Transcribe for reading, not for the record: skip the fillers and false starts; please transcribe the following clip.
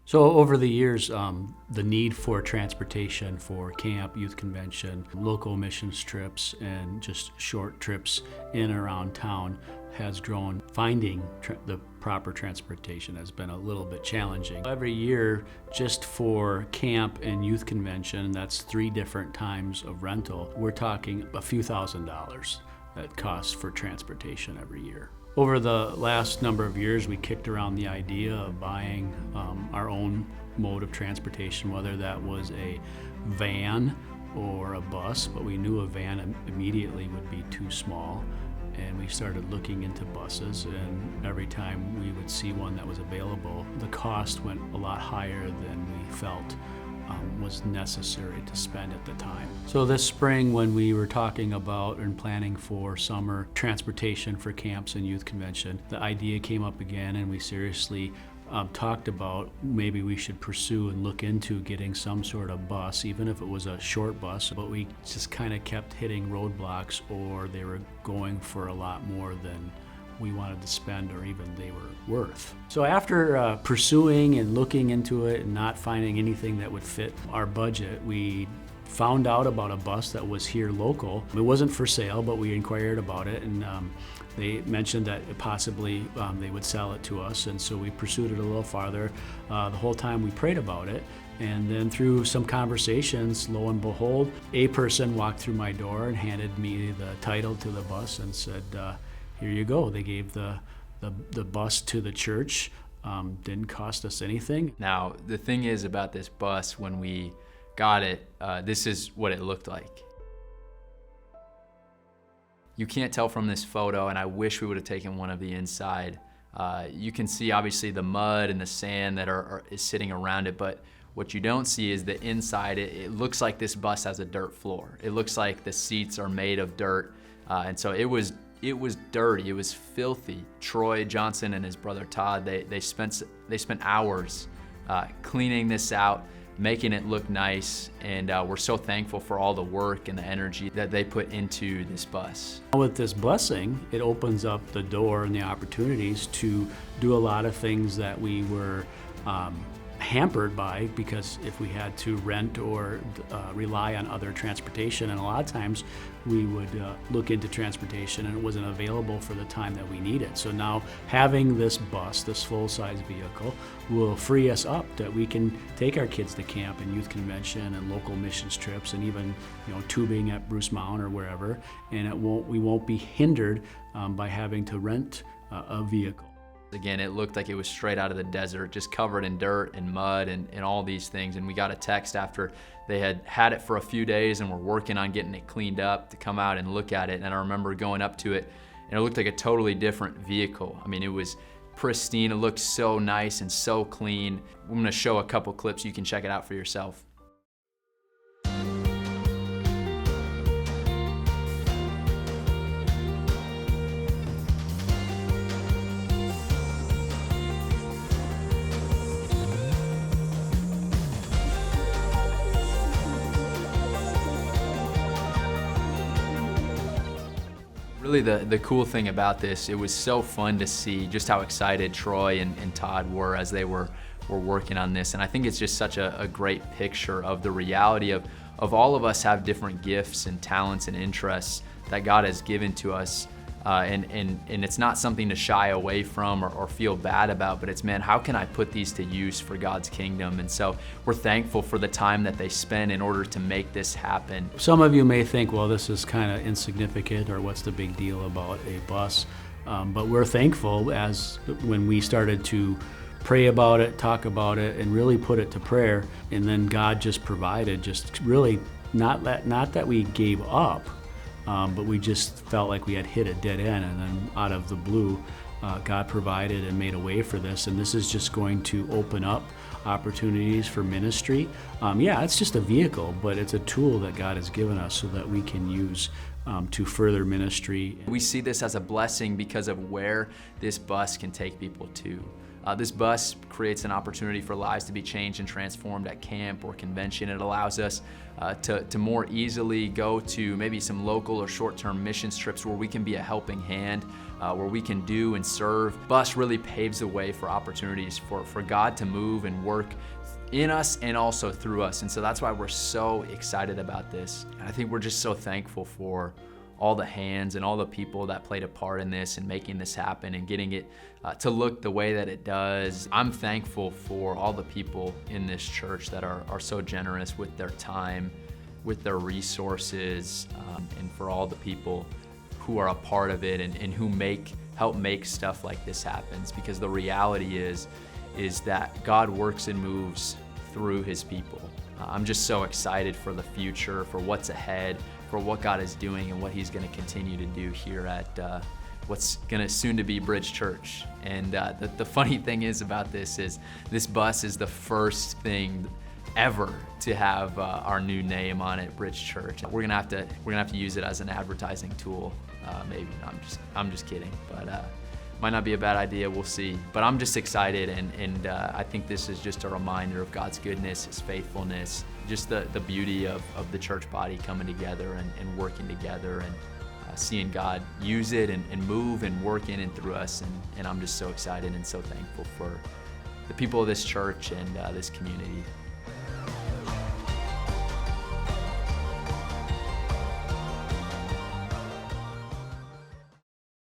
So over the years, the need for transportation for camp, youth convention, local missions trips, and just short trips in and around town has grown. Finding the proper transportation has been a little bit challenging. Every year, just for camp and youth convention, that's 3 different times of rental, we're talking a few $1,000s that costs for transportation every year. Over the last number of years, we kicked around the idea of buying our own mode of transportation, whether that was a van or a bus, but we knew a van immediately would be too small. And we started looking into buses, and every time we would see one that was available, the cost went a lot higher than we felt was necessary to spend at the time. So this spring, when we were talking about and planning for summer transportation for camps and youth convention, the idea came up again, and we seriously talked about maybe we should pursue and look into getting some sort of bus, even if it was a short bus, but we just kind of kept hitting roadblocks, or they were going for a lot more than we wanted to spend or even they were worth. So after pursuing and looking into it and not finding anything that would fit our budget, we found out about a bus that was here local. It wasn't for sale, but we inquired about it, and they mentioned that possibly they would sell it to us, and so we pursued it a little farther. The whole time we prayed about it, and then through some conversations, lo and behold, a person walked through my door and handed me the title to the bus and said, here you go. They gave the bus to the church. Didn't cost us anything. Now, the thing is about this bus, when we got it, this is what it looked like. You can't tell from this photo, and I wish we would have taken one of the inside. You can see obviously the mud and the sand that is sitting around it, but what you don't see is the inside. It looks like this bus has a dirt floor. It looks like the seats are made of dirt, and so it was dirty, it was filthy. Troy Johnson and his brother Todd, they spent hours cleaning this out, making it look nice, and we're so thankful for all the work and the energy that they put into this bus. With this blessing, it opens up the door and the opportunities to do a lot of things that we were hampered by, because if we had to rent or rely on other transportation, and a lot of times we would look into transportation and it wasn't available for the time that we need it. So now having this bus, this full-size vehicle, will free us up that we can take our kids to camp and youth convention and local missions trips, and even tubing at Bruce Mountain or wherever, and we won't be hindered by having to rent a vehicle. Again, it looked like it was straight out of the desert, just covered in dirt and mud and all these things. And we got a text after they had it for a few days and were working on getting it cleaned up to come out and look at it. And I remember going up to it, and it looked like a totally different vehicle. I mean, it was pristine. It looked so nice and so clean. I'm gonna show a couple clips. You can check it out for yourself. Really the cool thing about this, it was so fun to see just how excited Troy and Todd were as they were working on this. And I think it's just such a great picture of the reality of all of us have different gifts and talents and interests that God has given to us. And it's not something to shy away from or feel bad about, but it's, man, how can I put these to use for God's kingdom? And so we're thankful for the time that they spend in order to make this happen. Some of you may think, well, this is kind of insignificant, or what's the big deal about a bus? But we're thankful as when we started to pray about it, talk about it, and really put it to prayer, and then God just provided, just really not that we gave up, but we just felt like we had hit a dead end, and then out of the blue, God provided and made a way for this, and this is just going to open up opportunities for ministry. Yeah, it's just a vehicle, but it's a tool that God has given us so that we can use to further ministry. We see this as a blessing because of where this bus can take people to. This bus creates an opportunity for lives to be changed and transformed at camp or convention. It allows us to more easily go to maybe some local or short-term missions trips where we can be a helping hand, where we can do and serve. Bus really paves the way for opportunities for God to move and work in us and also through us. And so that's why we're so excited about this. And I think we're just so thankful for all the hands and all the people that played a part in this and making this happen and getting it to look the way that it does. I'm thankful for all the people in this church that are so generous with their time, with their resources, and for all the people who are a part of it and who help make stuff like this happen. Because the reality is that God works and moves through his people. I'm just so excited for the future, for what's ahead, for what God is doing and what he's going to continue to do here at what's going to soon to be Bridge Church. And the funny thing is about this is this bus is the first thing ever to have our new name on it, Bridge Church. We're gonna have to use it as an advertising tool. Maybe I'm just kidding, but might not be a bad idea. We'll see. But I'm just excited, and I think this is just a reminder of God's goodness, his faithfulness, just the beauty of the church body coming together and working together and seeing God use it and move and work in and through us. And I'm just so excited and so thankful for the people of this church and this community.